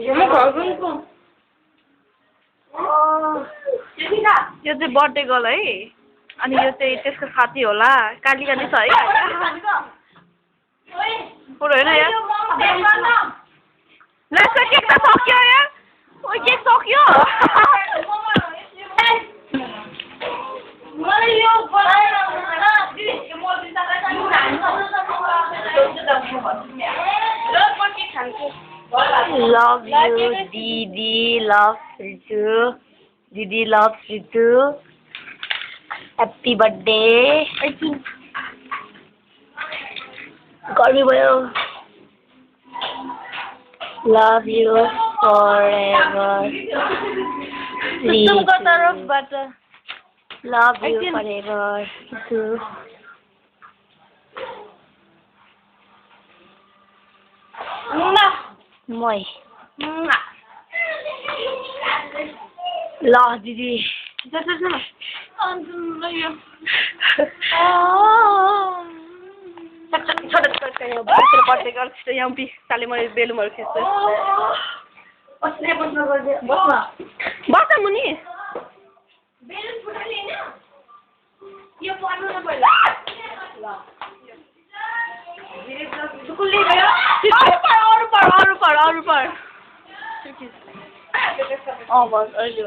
यो चाहिँ birthday girl है अनि यो चाहिँ त्यसको साथी होला काली काली छ है पुरो होइन यार ल यसको केक त सक्यो यार ओइ केक सक्यो Love you, Didi. Loves Ritu. Didi loves Ritu. Happy birthday. गर्मी भयो. Love you forever. Ritu. Love you forever. Ritu. Moi. ल दिदी छोटो बर्थडे गर्छ यहाँ साले मैले बेलुमहरू खिच्छु बस मुनि अरू पर बस अहिले